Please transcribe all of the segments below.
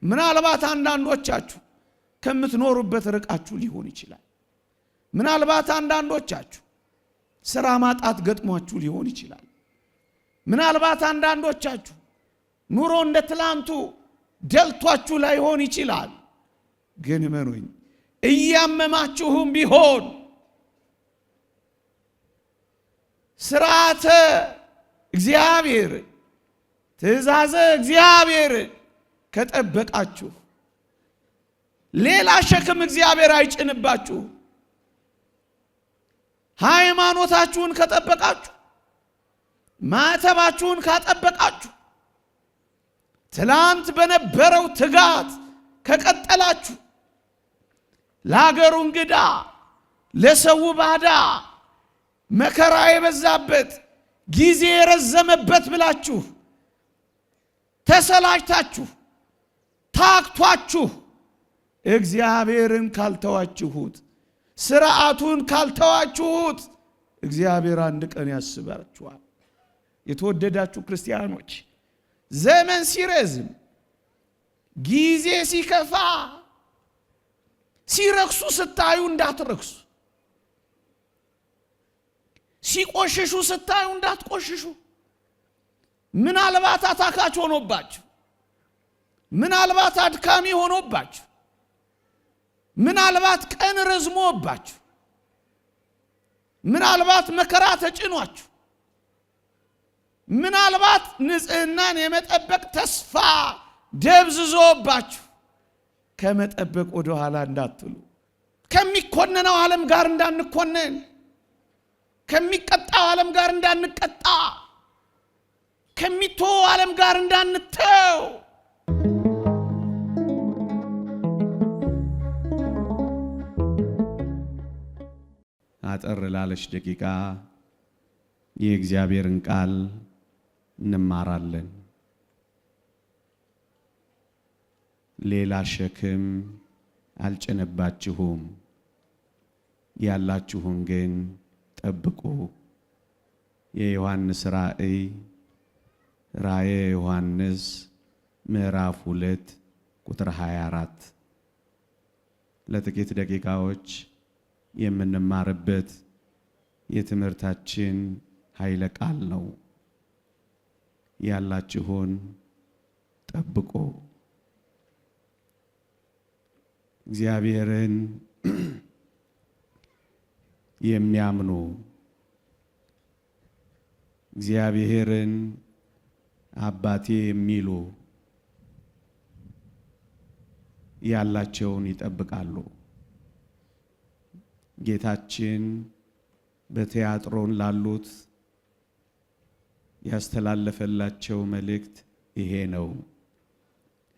ምናልባት አንዳንዶቻችሁ ከምትኖሩበት ርቃችሁ ሊሆን ይችላል። ምናልባት አንዳንዶቻችሁ ሥራ ማጣት ገጥሟችሁ ሊሆን ይችላል። ምናልባት አንዳንዶቻችሁ ኑሮ እንደ ትላንቱ ደልቷችሁ ላይሆን ይችላል። ግን እመኑኝ እያመማችሁም ቢሆን ሥርዓተ እግዚአብሔር ትእዛዘ እግዚአብሔር ከጠበቃችሁ ሌላ ሸክም እግዚአብሔር አይጭንባችሁ። ሃይማኖታችሁን ከጠበቃችሁ ማተባችሁን ካጠበቃችሁ ትላንት በነበረው ትጋት ከቀጠላችሁ ለሀገሩ እንግዳ ለሰው ባዳ መከራ የበዛበት ጊዜ የረዘመበት ብላችሁ ተሰላችታችሁ ታክቷችሁ እግዚአብሔርን ካልተዋችሁት ሥርዓቱን ካልተዋችሁት እግዚአብሔር አንድ ቀን ያስባችኋል። የተወደዳችሁ ክርስቲያኖች ዘመን ሲረዝም ጊዜ ሲከፋ ሲረክሱ ስታዩ እንዳትረክሱ፣ ሲቆሽሹ ስታዩ እንዳትቆሽሹ። ምናልባት አታካች ሆኖባችሁ፣ ምናልባት አድካሚ ሆኖባችሁ፣ ምናልባት ቀን ረዝሞባችሁ፣ ምናልባት መከራ ተጭኗችሁ፣ ምናልባት ንጽህናን የመጠበቅ ተስፋ ደብዝዞባችሁ ከመጠበቅ ወደ ኋላ እንዳትሉ። ከሚኮነነው ዓለም ጋር እንዳንኮነን፣ ከሚቀጣው ዓለም ጋር እንዳንቀጣ፣ ከሚተው ዓለም ጋር እንዳንተው። አጠር ላለች ደቂቃ የእግዚአብሔርን ቃል እንማራለን። ሌላ ሸክም አልጭነባችሁም፣ ያላችሁን ግን ጠብቁ። የዮሐንስ ራእየ ዮሐንስ ምዕራፍ 2 ቁጥር 24 ለጥቂት ደቂቃዎች የምንማርበት የትምህርታችን ኃይለ ቃል ነው። ያላችሁን ጠብቁ። እግዚአብሔርን የሚያምኑ እግዚአብሔርን አባቴ የሚሉ ያላቸውን ይጠብቃሉ። ጌታችን በቲያጥሮን ላሉት ያስተላለፈላቸው መልእክት ይሄ ነው።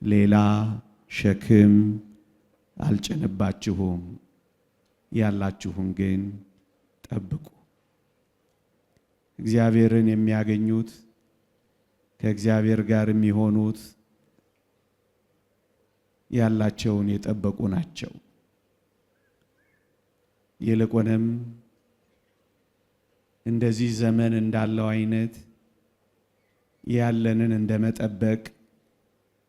ሌላ ሸክም አልጭንባችሁም፣ ያላችሁን ግን ጠብቁ። እግዚአብሔርን የሚያገኙት ከእግዚአብሔር ጋር የሚሆኑት ያላቸውን የጠበቁ ናቸው። ይልቁንም እንደዚህ ዘመን እንዳለው አይነት ያለንን እንደመጠበቅ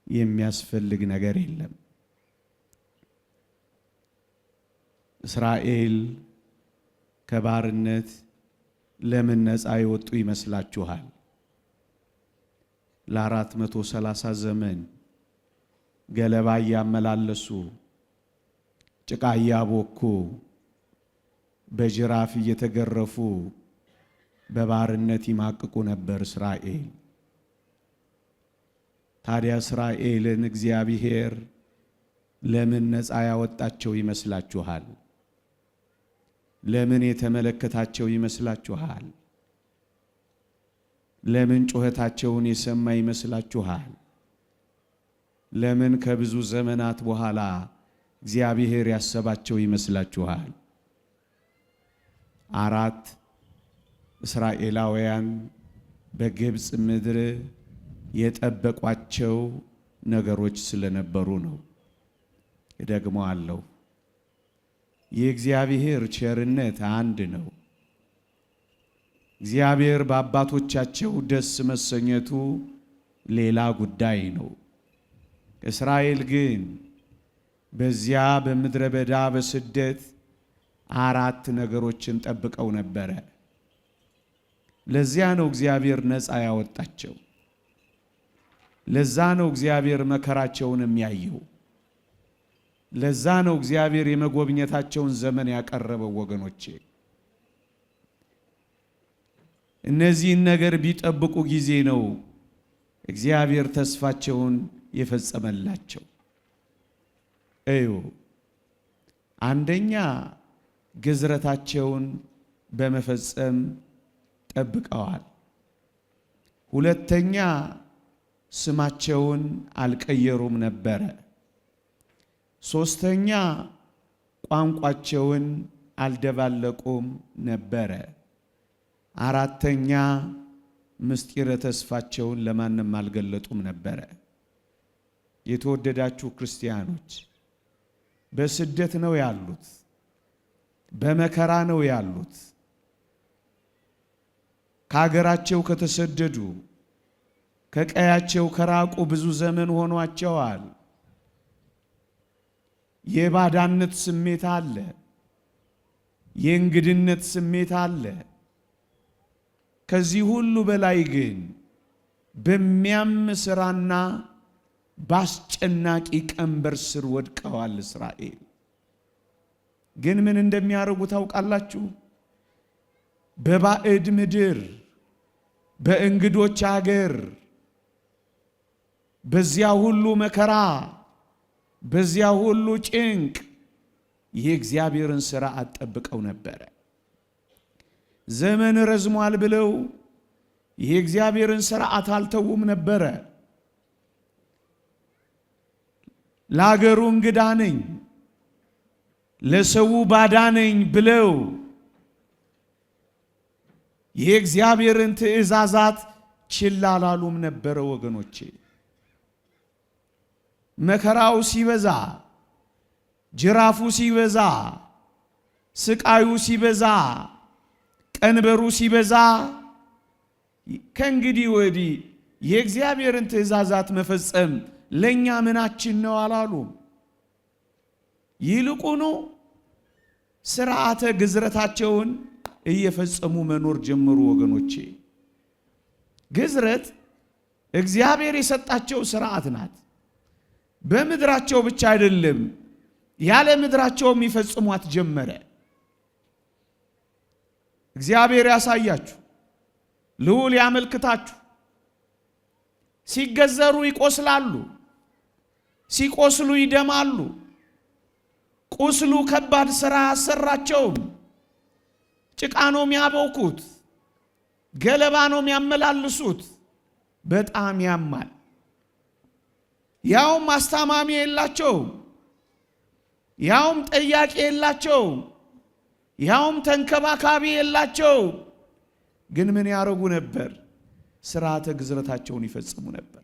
የሚያስፈልግ ነገር የለም። እስራኤል ከባርነት ለምን ነፃ የወጡ ይመስላችኋል? ለ430 ዘመን ገለባ እያመላለሱ ጭቃ እያቦኩ በጅራፍ እየተገረፉ በባርነት ይማቅቁ ነበር እስራኤል። ታዲያ እስራኤልን እግዚአብሔር ለምን ነፃ ያወጣቸው ይመስላችኋል? ለምን የተመለከታቸው ይመስላችኋል? ለምን ጩኸታቸውን የሰማ ይመስላችኋል? ለምን ከብዙ ዘመናት በኋላ እግዚአብሔር ያሰባቸው ይመስላችኋል? 4 እስራኤላውያን በግብፅ ምድር የጠበቋቸው ነገሮች ስለነበሩ ነው። እደግመዋለሁ። የእግዚአብሔር ቸርነት አንድ ነው። እግዚአብሔር በአባቶቻቸው ደስ መሰኘቱ ሌላ ጉዳይ ነው። እስራኤል ግን በዚያ በምድረ በዳ በስደት 4 ነገሮችን ጠብቀው ነበረ። ለዚያ ነው እግዚአብሔር ነፃ ያወጣቸው። ለዛ ነው እግዚአብሔር መከራቸውን የሚያየው። ለዛ ነው እግዚአብሔር የመጎብኘታቸውን ዘመን ያቀረበው። ወገኖቼ እነዚህን ነገር ቢጠብቁ ጊዜ ነው እግዚአብሔር ተስፋቸውን የፈጸመላቸው። እዩ፣ አንደኛ ግዝረታቸውን በመፈጸም ጠብቀዋል። ሁለተኛ ስማቸውን አልቀየሩም ነበረ። ሶስተኛ ቋንቋቸውን አልደባለቁም ነበረ። አራተኛ ምስጢረ ተስፋቸውን ለማንም አልገለጡም ነበረ። የተወደዳችሁ ክርስቲያኖች በስደት ነው ያሉት፣ በመከራ ነው ያሉት። ከሀገራቸው ከተሰደዱ ከቀያቸው ከራቁ ብዙ ዘመን ሆኗቸዋል። የባዳነት ስሜት አለ፣ የእንግድነት ስሜት አለ። ከዚህ ሁሉ በላይ ግን በሚያም ስራና በአስጨናቂ ቀንበር ስር ወድቀዋል። እስራኤል ግን ምን እንደሚያደርጉ ታውቃላችሁ? በባዕድ ምድር በእንግዶች አገር በዚያ ሁሉ መከራ በዚያ ሁሉ ጭንቅ የእግዚአብሔርን ሥራ አጠብቀው ነበረ። ዘመን ረዝሟል ብለው የእግዚአብሔርን ሥርዓት አልተውም ነበረ። ለአገሩ እንግዳ ነኝ፣ ለሰው ባዳ ነኝ ብለው የእግዚአብሔርን ትእዛዛት ችላ አላሉም ነበረ። ወገኖቼ መከራው ሲበዛ፣ ጅራፉ ሲበዛ፣ ስቃዩ ሲበዛ፣ ቀንበሩ ሲበዛ ከእንግዲህ ወዲህ የእግዚአብሔርን ትእዛዛት መፈጸም ለኛ ምናችን ነው አላሉም። ይልቁኑ ሥርዓተ ግዝረታቸውን እየፈጸሙ መኖር ጀመሩ። ወገኖቼ ግዝረት እግዚአብሔር የሰጣቸው ሥርዓት ናት። በምድራቸው ብቻ አይደለም፣ ያለ ምድራቸውም ይፈጽሟት ጀመረ። እግዚአብሔር ያሳያችሁ፣ ልዑል ያመልክታችሁ። ሲገዘሩ ይቆስላሉ፣ ሲቆስሉ ይደማሉ። ቁስሉ ከባድ ሥራ አሰራቸውም። ጭቃ ነው የሚያቦኩት፣ ገለባ ነው የሚያመላልሱት። በጣም ያማል። ያውም አስታማሚ የላቸው፣ ያውም ጠያቂ የላቸው፣ ያውም ተንከባካቢ የላቸው። ግን ምን ያረጉ ነበር? ሥርዓተ ግዝረታቸውን ይፈጽሙ ነበር።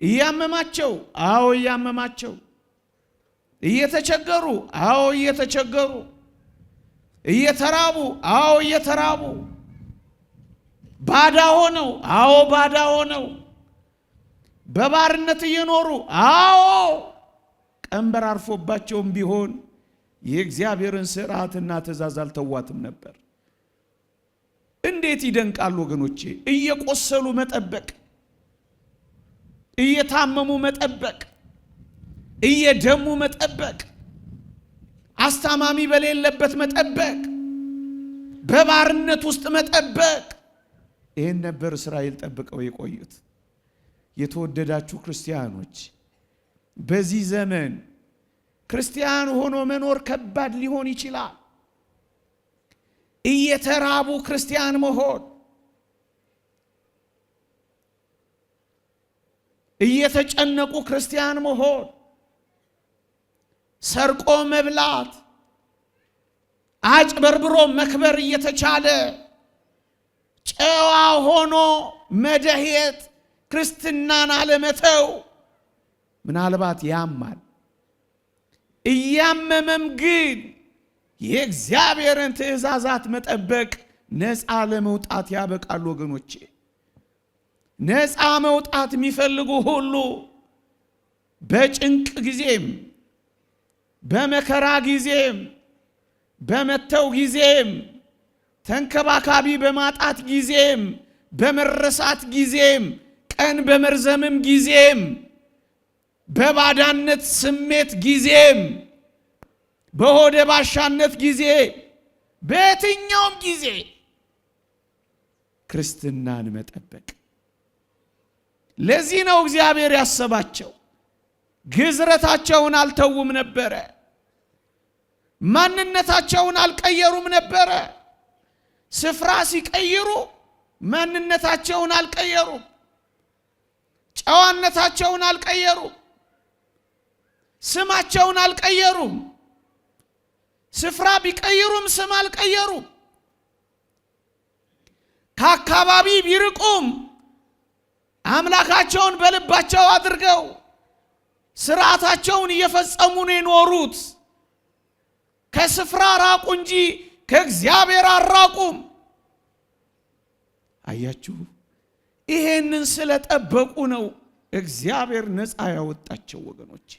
እያመማቸው፣ አዎ እያመማቸው፣ እየተቸገሩ፣ አዎ እየተቸገሩ፣ እየተራቡ፣ አዎ እየተራቡ፣ ባዳ ሆነው፣ አዎ ባዳ ሆነው፣ በባርነት እየኖሩ፣ አዎ ቀንበር አርፎባቸውም ቢሆን የእግዚአብሔርን ሥርዓትና ትእዛዝ አልተዋትም ነበር። እንዴት ይደንቃል ወገኖቼ! እየቆሰሉ መጠበቅ፣ እየታመሙ መጠበቅ፣ እየደሙ መጠበቅ፣ አስታማሚ በሌለበት መጠበቅ፣ በባርነት ውስጥ መጠበቅ። ይህን ነበር እስራኤል ጠብቀው የቆዩት። የተወደዳችሁ ክርስቲያኖች በዚህ ዘመን ክርስቲያን ሆኖ መኖር ከባድ ሊሆን ይችላል። እየተራቡ ክርስቲያን መሆን፣ እየተጨነቁ ክርስቲያን መሆን፣ ሰርቆ መብላት፣ አጭበርብሮ መክበር እየተቻለ ጨዋ ሆኖ መደሄት፣ ክርስትናን አለመተው ምናልባት ያማል። እያመመም ግን የእግዚአብሔርን ትእዛዛት መጠበቅ ነፃ ለመውጣት ያበቃል። ወገኖቼ ነፃ መውጣት የሚፈልጉ ሁሉ በጭንቅ ጊዜም በመከራ ጊዜም በመተው ጊዜም ተንከባካቢ በማጣት ጊዜም በመረሳት ጊዜም ቀን በመርዘምም ጊዜም በባዳነት ስሜት ጊዜም በሆደ ባሻነት ጊዜ በየትኛውም ጊዜ ክርስትናን መጠበቅ። ለዚህ ነው እግዚአብሔር ያሰባቸው። ግዝረታቸውን አልተውም ነበረ። ማንነታቸውን አልቀየሩም ነበረ። ስፍራ ሲቀይሩ ማንነታቸውን አልቀየሩም። ጨዋነታቸውን አልቀየሩም። ስማቸውን አልቀየሩም። ስፍራ ቢቀይሩም ስም አልቀየሩም። ከአካባቢ ቢርቁም አምላካቸውን በልባቸው አድርገው ስርዓታቸውን እየፈጸሙ ነው የኖሩት። ከስፍራ ራቁ እንጂ ከእግዚአብሔር አራቁም። አያችሁ፣ ይሄንን ስለጠበቁ ነው እግዚአብሔር ነፃ ያወጣቸው ወገኖች።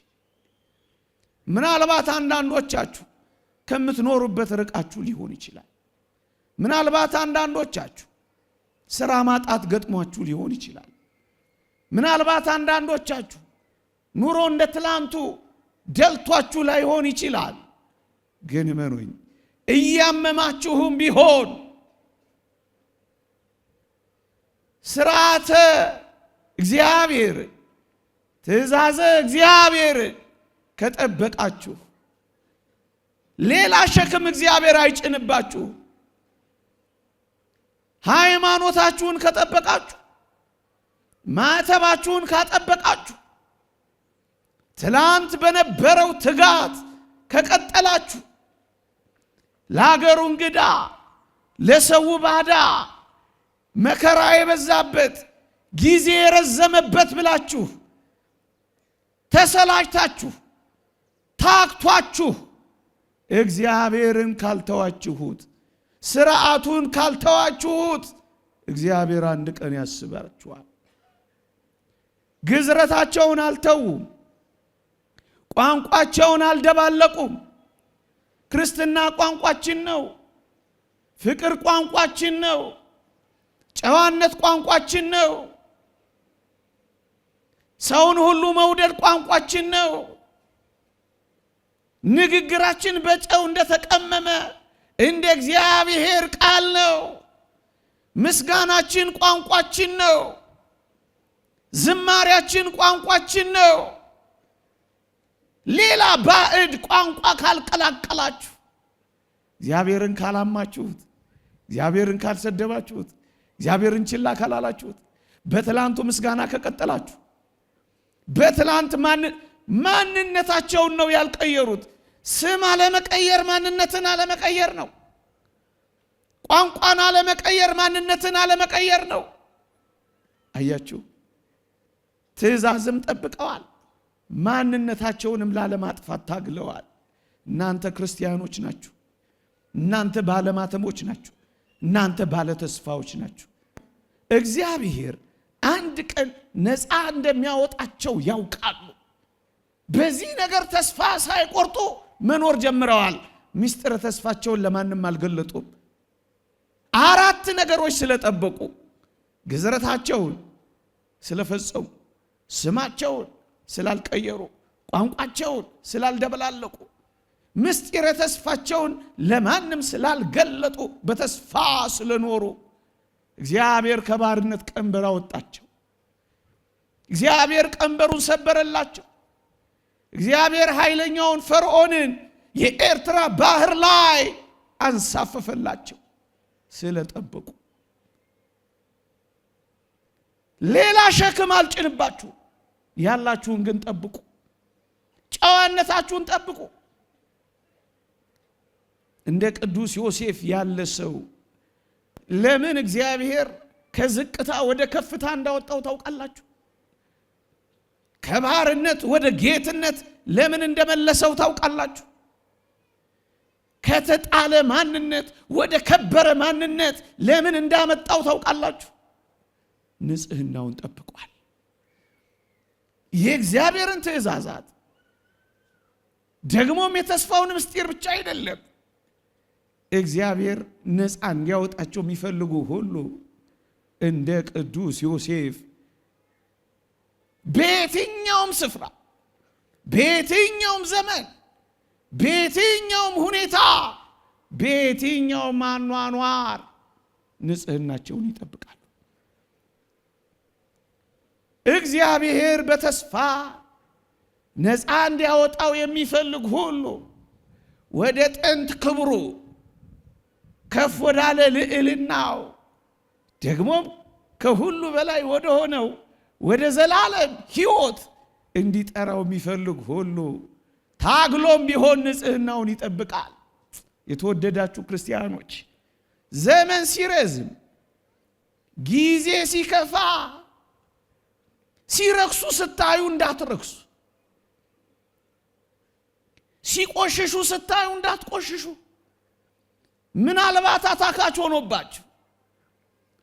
ምናልባት አንዳንዶቻችሁ ከምትኖሩበት ርቃችሁ ሊሆን ይችላል። ምናልባት አንዳንዶቻችሁ ስራ ማጣት ገጥሟችሁ ሊሆን ይችላል። ምናልባት አንዳንዶቻችሁ ኑሮ እንደ ትላንቱ ደልቷችሁ ላይሆን ይችላል። ግን እመኑኝ፣ እያመማችሁም ቢሆን ስርዓተ እግዚአብሔር ትእዛዘ እግዚአብሔር ከጠበቃችሁ ሌላ ሸክም እግዚአብሔር አይጭንባችሁ። ሃይማኖታችሁን ከጠበቃችሁ፣ ማተባችሁን ካጠበቃችሁ፣ ትላንት በነበረው ትጋት ከቀጠላችሁ፣ ለሀገሩ እንግዳ ለሰው ባዳ መከራ የበዛበት ጊዜ የረዘመበት ብላችሁ ተሰላችታችሁ ታክቷችሁ እግዚአብሔርን ካልተዋችሁት፣ ስርዓቱን ካልተዋችሁት እግዚአብሔር አንድ ቀን ያስባችኋል። ግዝረታቸውን አልተውም። ቋንቋቸውን አልደባለቁም። ክርስትና ቋንቋችን ነው። ፍቅር ቋንቋችን ነው። ጨዋነት ቋንቋችን ነው። ሰውን ሁሉ መውደድ ቋንቋችን ነው። ንግግራችን በጨው እንደተቀመመ እንደ እግዚአብሔር ቃል ነው። ምስጋናችን ቋንቋችን ነው። ዝማሪያችን ቋንቋችን ነው። ሌላ ባዕድ ቋንቋ ካልቀላቀላችሁ፣ እግዚአብሔርን ካላማችሁት፣ እግዚአብሔርን ካልሰደባችሁት፣ እግዚአብሔርን ችላ ካላላችሁት፣ በትላንቱ ምስጋና ከቀጠላችሁ፣ በትላንት ማንነታቸውን ነው ያልቀየሩት። ስም አለመቀየር ማንነትን አለመቀየር ነው። ቋንቋን አለመቀየር ማንነትን አለመቀየር ነው። አያችሁ፣ ትእዛዝም ጠብቀዋል፣ ማንነታቸውንም ላለማጥፋት ታግለዋል። እናንተ ክርስቲያኖች ናችሁ። እናንተ ባለማተሞች ናችሁ። እናንተ ባለ ተስፋዎች ናችሁ። እግዚአብሔር አንድ ቀን ነፃ እንደሚያወጣቸው ያውቃሉ። በዚህ ነገር ተስፋ ሳይቆርጡ መኖር ጀምረዋል። ምስጢረ ተስፋቸውን ለማንም አልገለጡም። 4 ነገሮች ስለጠበቁ፣ ግዝረታቸውን ስለፈጸሙ፣ ስማቸውን ስላልቀየሩ፣ ቋንቋቸውን ስላልደበላለቁ፣ ምስጢረ ተስፋቸውን ለማንም ስላልገለጡ፣ በተስፋ ስለኖሩ እግዚአብሔር ከባርነት ቀንበር አወጣቸው። እግዚአብሔር ቀንበሩን ሰበረላቸው። እግዚአብሔር ኃይለኛውን ፈርዖንን የኤርትራ ባህር ላይ አንሳፈፈላቸው ስለጠበቁ። ሌላ ሸክም አልጭንባችሁ፣ ያላችሁን ግን ጠብቁ። ጨዋነታችሁን ጠብቁ። እንደ ቅዱስ ዮሴፍ ያለ ሰው ለምን እግዚአብሔር ከዝቅታ ወደ ከፍታ እንዳወጣው ታውቃላችሁ? ከባርነት ወደ ጌትነት ለምን እንደመለሰው ታውቃላችሁ? ከተጣለ ማንነት ወደ ከበረ ማንነት ለምን እንዳመጣው ታውቃላችሁ? ንጽህናውን ጠብቋል። የእግዚአብሔርን ትእዛዛት ደግሞም የተስፋውን ምስጢር ብቻ አይደለም እግዚአብሔር ነፃ እንዲያወጣቸው የሚፈልጉ ሁሉ እንደ ቅዱስ ዮሴፍ በየትኛውም ስፍራ በየትኛውም ዘመን በየትኛውም ሁኔታ በየትኛውም አኗኗር ንጽህናቸውን ይጠብቃሉ። እግዚአብሔር በተስፋ ነፃ እንዲያወጣው የሚፈልግ ሁሉ ወደ ጥንት ክብሩ ከፍ ወዳለ ልዕልናው ደግሞም ከሁሉ በላይ ወደ ሆነው ወደ ዘላለም ሕይወት እንዲጠራው የሚፈልግ ሁሉ ታግሎም ቢሆን ንጽህናውን ይጠብቃል። የተወደዳችሁ ክርስቲያኖች ዘመን ሲረዝም ጊዜ ሲከፋ ሲረክሱ ስታዩ እንዳትረክሱ፣ ሲቆሽሹ ስታዩ እንዳትቆሽሹ። ምናልባት አታካች ሆኖባችሁ፣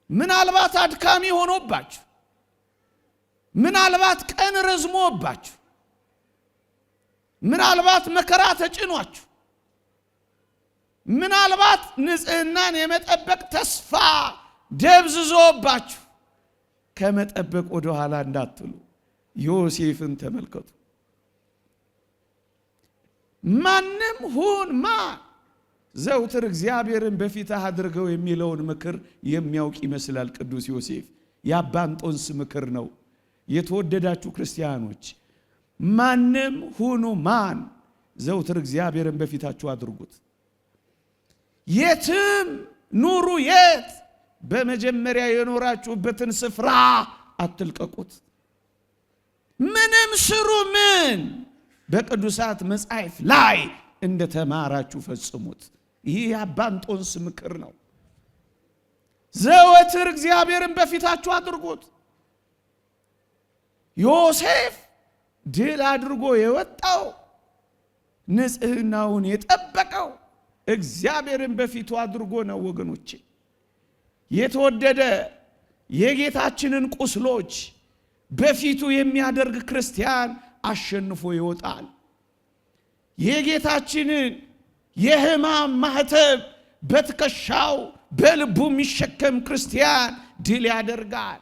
ምናልባት አድካሚ ሆኖባችሁ፣ ምናልባት ቀን ረዝሞባችሁ፣ ምናልባት መከራ ተጭኗችሁ፣ ምናልባት ንጽህናን የመጠበቅ ተስፋ ደብዝዞባችሁ ከመጠበቅ ወደ ኋላ እንዳትሉ ዮሴፍን ተመልከቱ። ማንም ሁን ማን ዘውትር እግዚአብሔርን በፊትህ አድርገው የሚለውን ምክር የሚያውቅ ይመስላል ቅዱስ ዮሴፍ። የአባ እንጦንስ ምክር ነው። የተወደዳችሁ ክርስቲያኖች ማንም ሁኑ ማን ዘውትር እግዚአብሔርን በፊታችሁ አድርጉት። የትም ኑሩ የት በመጀመሪያ የኖራችሁበትን ስፍራ አትልቀቁት። ምንም ስሩ ምን በቅዱሳት መጻሕፍት ላይ እንደተማራችሁ ፈጽሙት። ይህ የአባ እንጦንስ ምክር ነው። ዘወትር እግዚአብሔርን በፊታችሁ አድርጉት። ዮሴፍ ድል አድርጎ የወጣው ንጽህናውን የጠበቀው እግዚአብሔርን በፊቱ አድርጎ ነው። ወገኖቼ የተወደደ የጌታችንን ቁስሎች በፊቱ የሚያደርግ ክርስቲያን አሸንፎ ይወጣል። የጌታችንን የሕማም ማህተብ በትከሻው በልቡ የሚሸከም ክርስቲያን ድል ያደርጋል።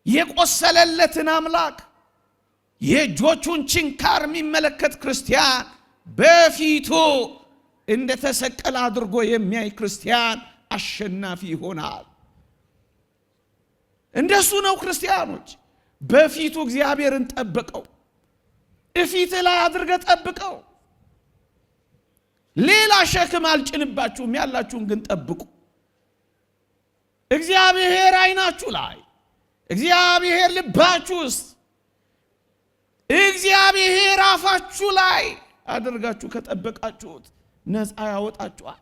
የቆሰለለትን አምላክ የእጆቹን ችንካር የሚመለከት ክርስቲያን በፊቱ እንደተሰቀለ አድርጎ የሚያይ ክርስቲያን አሸናፊ ይሆናል። እንደሱ ነው ክርስቲያኖች። በፊቱ እግዚአብሔርን ጠብቀው፣ እፊት ላይ አድርገ ጠብቀው። ሌላ ሸክም አልጭንባችሁም፣ ያላችሁን ግን ጠብቁ። እግዚአብሔር አይናችሁ ላይ፣ እግዚአብሔር ልባችሁ ውስጥ፣ እግዚአብሔር አፋችሁ ላይ አድርጋችሁ ከጠበቃችሁት ነፃ ያወጣችኋል።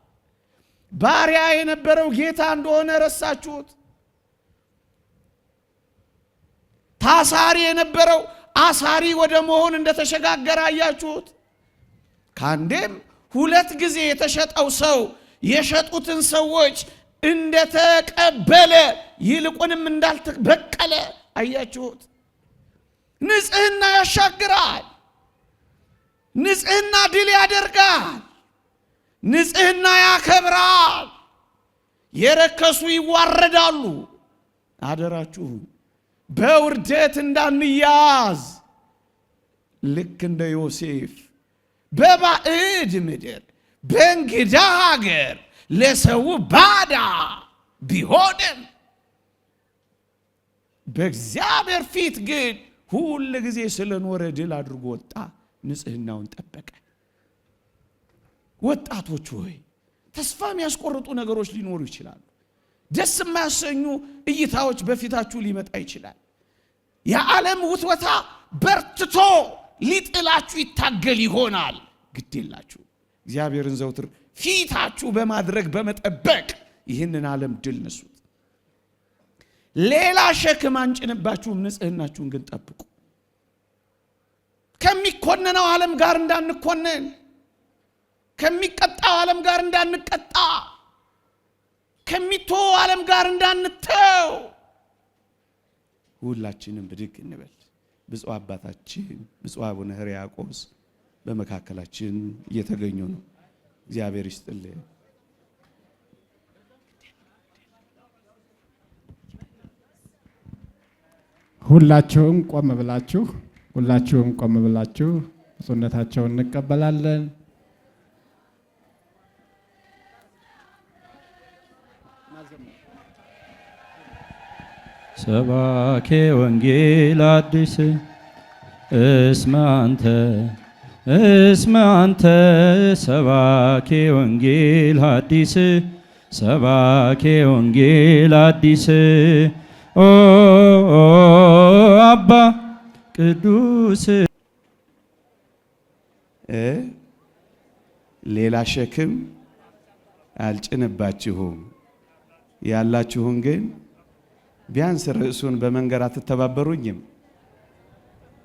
ባሪያ የነበረው ጌታ እንደሆነ ረሳችሁት። ታሳሪ የነበረው አሳሪ ወደ መሆን እንደተሸጋገረ አያችሁት። ከአንዴም ሁለት ጊዜ የተሸጠው ሰው የሸጡትን ሰዎች እንደተቀበለ ይልቁንም እንዳልተበቀለ አያችሁት። ንጽህና ያሻግራል። ንጽህና ድል ያደርጋል። ንጽህና ያከብራል። የረከሱ ይዋረዳሉ። አደራችሁን በውርደት እንዳንያዝ ልክ እንደ ዮሴፍ በባዕድ ምድር በእንግዳ ሀገር ለሰው ባዳ ቢሆንም በእግዚአብሔር ፊት ግን ሁል ጊዜ ስለኖረ ድል አድርጎ ወጣ። ንጽህናውን ጠበቀ። ወጣቶች ሆይ ተስፋ የሚያስቆርጡ ነገሮች ሊኖሩ ይችላሉ። ደስ የማያሰኙ እይታዎች በፊታችሁ ሊመጣ ይችላል። የዓለም ውትወታ በርትቶ ሊጥላችሁ ይታገል ይሆናል። ግድ የላችሁ። እግዚአብሔርን ዘውትር ፊታችሁ በማድረግ በመጠበቅ ይህንን ዓለም ድል ነሱት። ሌላ ሸክም አንጭንባችሁም፣ ንጽህናችሁን ግን ጠብቁ። ከሚኮነነው ዓለም ጋር እንዳንኮነን፣ ከሚቀጣው ዓለም ጋር እንዳንቀጣ፣ ከሚተው ዓለም ጋር እንዳንተው ሁላችንም ብድግ እንበል። ብፁዕ አባታችን ብፁዕ አቡነ ሕርያቆስ በመካከላችን እየተገኙ ነው። እግዚአብሔር ይስጥልኝ። ሁላችሁም ቆም ብላችሁ ብፁዕነታቸውን እንቀበላለን። ሰባኬ ወንጌል አዲስ እስመ አንተ ሰባኬ ወንጌል አዲስ ሰባኬ ወንጌል አዲስ ኦ አባ ቅዱስ ሌላ ሸክም አልጭንባችሁም። ያላችሁን ግን ቢያንስ ርዕሱን በመንገር አትተባበሩኝም?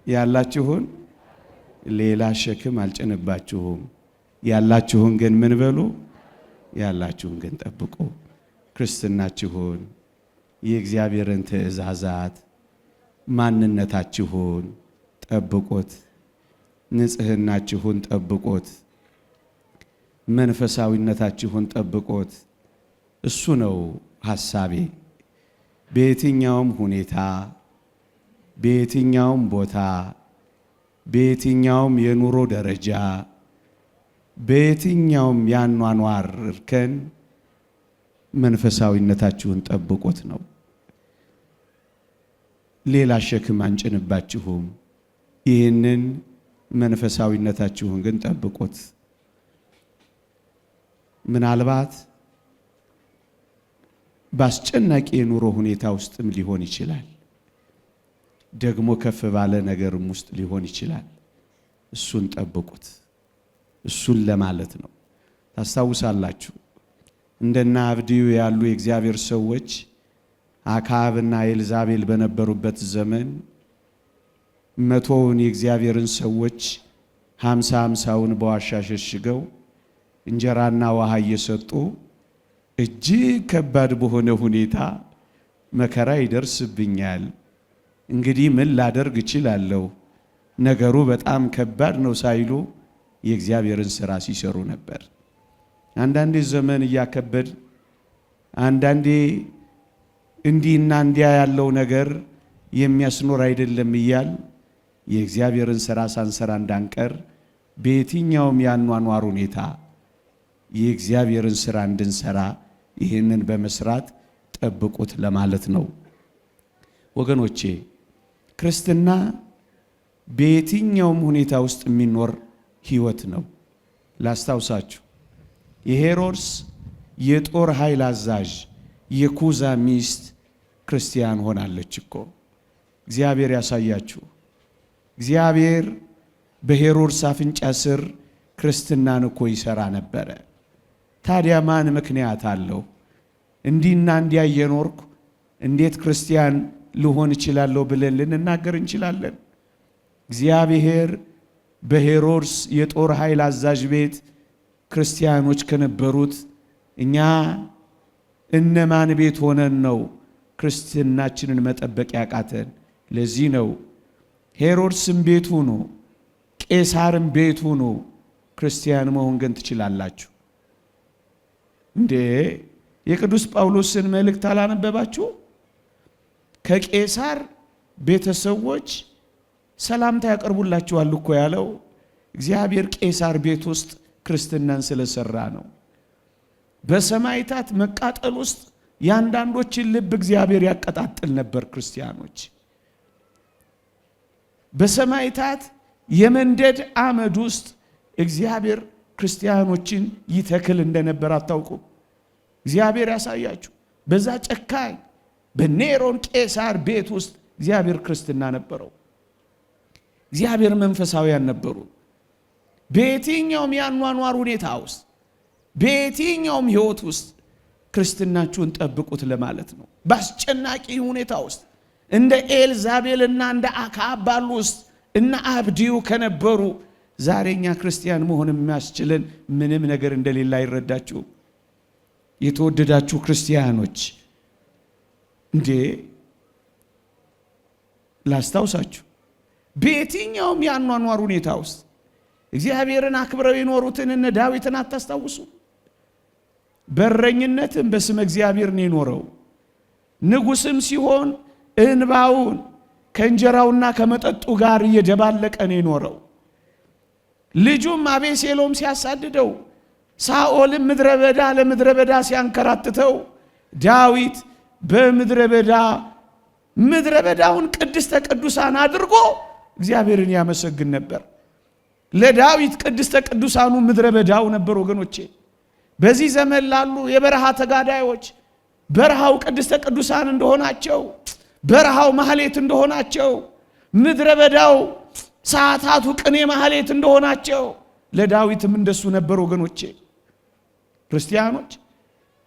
ያላችሁን ሌላ ሸክም አልጭንባችሁም። ያላችሁን ግን ምን በሉ? ያላችሁን ግን ጠብቁ። ክርስትናችሁን፣ የእግዚአብሔርን ትእዛዛት፣ ማንነታችሁን ጠብቁት። ንጽህናችሁን ጠብቁት። መንፈሳዊነታችሁን ጠብቁት። እሱ ነው ሐሳቤ። በየትኛውም ሁኔታ፣ በየትኛውም ቦታ፣ በየትኛውም የኑሮ ደረጃ፣ በየትኛውም ያኗኗር እርከን መንፈሳዊነታችሁን ጠብቁት ነው። ሌላ ሸክም አንጭንባችሁም። ይህንን መንፈሳዊነታችሁን ግን ጠብቁት። ምናልባት በአስጨናቂ የኑሮ ሁኔታ ውስጥም ሊሆን ይችላል። ደግሞ ከፍ ባለ ነገርም ውስጥ ሊሆን ይችላል። እሱን ጠብቁት። እሱን ለማለት ነው። ታስታውሳላችሁ እንደና አብድዩ ያሉ የእግዚአብሔር ሰዎች አክዓብና ኤልዛቤል በነበሩበት ዘመን 100ውን የእግዚአብሔርን ሰዎች 50ውን በዋሻ ሸሽገው እንጀራና ውሃ እየሰጡ እጅግ ከባድ በሆነ ሁኔታ መከራ ይደርስብኛል፣ እንግዲህ ምን ላደርግ እችላለሁ፣ ነገሩ በጣም ከባድ ነው ሳይሉ የእግዚአብሔርን ሥራ ሲሰሩ ነበር። አንዳንዴ ዘመን እያከበድ፣ አንዳንዴ እንዲህና እንዲያ ያለው ነገር የሚያስኖር አይደለም እያል የእግዚአብሔርን ሥራ ሳንሰራ እንዳንቀር በየትኛውም ያኗኗር ሁኔታ የእግዚአብሔርን ሥራ እንድንሰራ ይህንን በመስራት ጠብቁት ለማለት ነው። ወገኖቼ ክርስትና በየትኛውም ሁኔታ ውስጥ የሚኖር ሕይወት ነው። ላስታውሳችሁ የሄሮድስ የጦር ኃይል አዛዥ የኩዛ ሚስት ክርስቲያን ሆናለች እኮ። እግዚአብሔር ያሳያችሁ። እግዚአብሔር በሄሮድስ አፍንጫ ስር ክርስትናን እኮ ይሰራ ነበረ። ታዲያ ማን ምክንያት አለው? እንዲህና እንዲያ እየኖርኩ እንዴት ክርስቲያን ልሆን እችላለሁ ብለን ልንናገር እንችላለን? እግዚአብሔር በሄሮድስ የጦር ኃይል አዛዥ ቤት ክርስቲያኖች ከነበሩት እኛ እነማን ቤት ሆነን ነው ክርስትናችንን መጠበቅ ያቃተን? ለዚህ ነው ሄሮድስም ቤት ሁኑ፣ ቄሳርም ቤት ሁኑ፣ ክርስቲያን መሆን ግን ትችላላችሁ። እንዴ የቅዱስ ጳውሎስን መልእክት አላነበባችሁ? ከቄሳር ቤተሰቦች ሰላምታ ያቀርቡላችኋል እኮ ያለው እግዚአብሔር ቄሳር ቤት ውስጥ ክርስትናን ስለሰራ ነው። በሰማይታት መቃጠል ውስጥ የአንዳንዶችን ልብ እግዚአብሔር ያቀጣጥል ነበር። ክርስቲያኖች በሰማይታት የመንደድ አመድ ውስጥ እግዚአብሔር ክርስቲያኖችን ይተክል እንደነበር አታውቁም? እግዚአብሔር ያሳያችሁ። በዛ ጨካኝ በኔሮን ቄሳር ቤት ውስጥ እግዚአብሔር ክርስትና ነበረው። እግዚአብሔር መንፈሳውያን ነበሩ። በየትኛውም ያኗኗር ሁኔታ ውስጥ በየትኛውም ሕይወት ውስጥ ክርስትናችሁን ጠብቁት ለማለት ነው። በአስጨናቂ ሁኔታ ውስጥ እንደ ኤልዛቤልና እንደ አክዓብ ባሉ ውስጥ እና አብድዩ ከነበሩ ዛሬኛ ክርስቲያን መሆን የሚያስችለን ምንም ነገር እንደሌለ አይረዳችሁ? የተወደዳችሁ ክርስቲያኖች እንዴ ላስታውሳችሁ በየትኛውም ያኗኗር ሁኔታ ውስጥ እግዚአብሔርን አክብረው የኖሩትን እነ ዳዊትን አታስታውሱ? በረኝነትም በስመ እግዚአብሔር ነው የኖረው። ንጉስም ሲሆን እንባውን ከእንጀራውና ከመጠጡ ጋር እየደባለቀ ነው የኖረው። ልጁም አቤሴሎም ሲያሳድደው፣ ሳኦልም ምድረ በዳ ለምድረ በዳ ሲያንከራትተው፣ ዳዊት በምድረ በዳ ምድረ በዳውን ቅድስተ ቅዱሳን አድርጎ እግዚአብሔርን ያመሰግን ነበር። ለዳዊት ቅድስተ ቅዱሳኑ ምድረ በዳው ነበር። ወገኖቼ በዚህ ዘመን ላሉ የበረሃ ተጋዳዮች በረሃው ቅድስተ ቅዱሳን እንደሆናቸው፣ በረሃው ማህሌት እንደሆናቸው፣ ምድረ በዳው ሰዓታቱ ቅኔ ማህሌት እንደሆናቸው ለዳዊትም እንደሱ ነበር። ወገኖቼ ክርስቲያኖች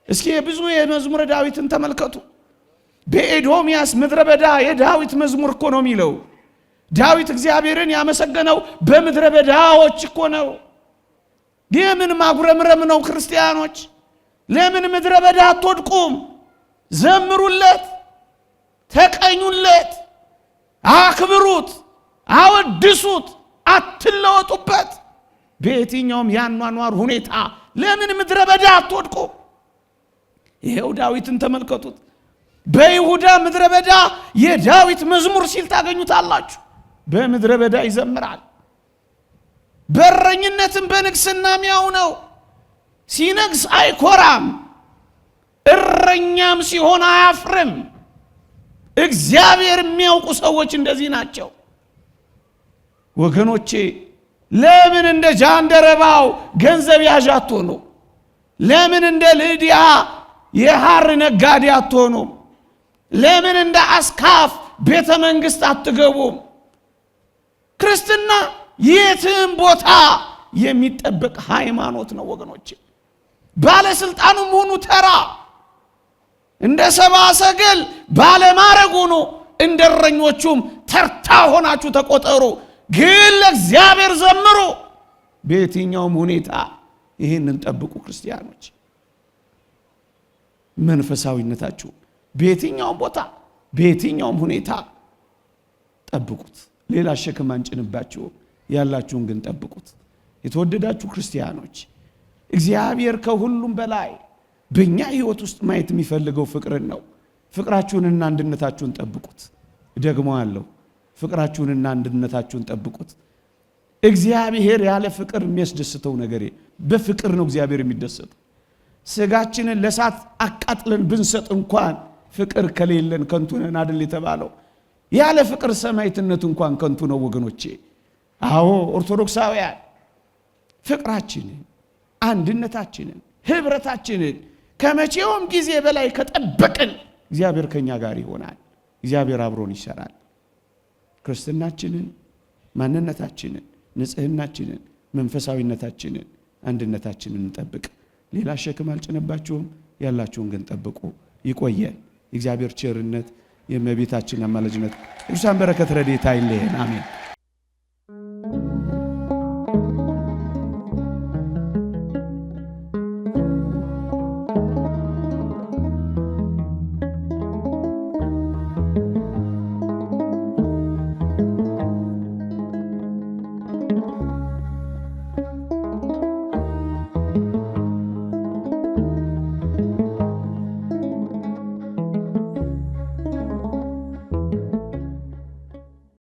እስኪ ብዙ የመዝሙረ ዳዊትን ተመልከቱ። በኤዶምያስ ምድረ በዳ የዳዊት መዝሙር እኮ ነው የሚለው። ዳዊት እግዚአብሔርን ያመሰገነው በምድረ በዳዎች እኮ ነው። የምን ማጉረምረም ነው? ክርስቲያኖች ለምን ምድረ በዳ አትወድቁም? ዘምሩለት፣ ተቀኙለት፣ አክብሩት፣ አወድሱት፣ አትለወጡበት። በየትኛውም ያኗኗር ሁኔታ ለምን ምድረ በዳ አትወድቁም? ይሄው ዳዊትን ተመልከቱት። በይሁዳ ምድረ በዳ የዳዊት መዝሙር ሲል ታገኙታላችሁ። በምድረ በዳ ይዘምራል። በረኝነትም በንግስናም ያው ነው። ሲነግስ አይኮራም፣ እረኛም ሲሆን አያፍርም። እግዚአብሔር የሚያውቁ ሰዎች እንደዚህ ናቸው። ወገኖቼ ለምን እንደ ጃንደረባው ገንዘብ ያዥ አትሆኑ? ለምን እንደ ልድያ የሐር ነጋዴ አትሆኑ? ለምን እንደ አስካፍ ቤተ መንግስት አትገቡም? ክርስትና የትም ቦታ የሚጠበቅ ሃይማኖት ነው ወገኖቼ። ባለስልጣኑም ሆኑ ተራ እንደ ሰብአ ሰገል ባለማረግ ሆኑ፣ እንደረኞቹም ተርታ ሆናችሁ ተቆጠሩ። ግን ለእግዚአብሔር ዘምሩ። በየትኛውም ሁኔታ ይህንን ጠብቁ ክርስቲያኖች። መንፈሳዊነታችሁ በየትኛውም ቦታ በየትኛውም ሁኔታ ጠብቁት። ሌላ ሸክም አንጭንባችሁ፣ ያላችሁን ግን ጠብቁት። የተወደዳችሁ ክርስቲያኖች እግዚአብሔር ከሁሉም በላይ በእኛ ህይወት ውስጥ ማየት የሚፈልገው ፍቅርን ነው። ፍቅራችሁንና አንድነታችሁን ጠብቁት። ደግሞ አለው ፍቅራችሁንና አንድነታችሁን ጠብቁት። እግዚአብሔር ያለ ፍቅር የሚያስደስተው ነገር በፍቅር ነው እግዚአብሔር የሚደሰተው። ስጋችንን ለሳት አቃጥለን ብንሰጥ እንኳን ፍቅር ከሌለን ከንቱ ነን አይደል የተባለው? ያለ ፍቅር ሰማዕትነት እንኳን ከንቱ ነው ወገኖቼ። አዎ ኦርቶዶክሳውያን ፍቅራችንን፣ አንድነታችንን፣ ህብረታችንን ከመቼውም ጊዜ በላይ ከጠበቅን እግዚአብሔር ከኛ ጋር ይሆናል። እግዚአብሔር አብሮን ይሰራል። ክርስትናችንን፣ ማንነታችንን፣ ንጽህናችንን፣ መንፈሳዊነታችንን፣ አንድነታችንን እንጠብቅ። ሌላ ሸክም አልጭነባችሁም፣ ያላችሁን ግን ጠብቁ። ይቆየን። የእግዚአብሔር ቸርነት፣ የእመቤታችን አማላጅነት፣ የቅዱሳን በረከት ረድኤት አይለየን። አሜን።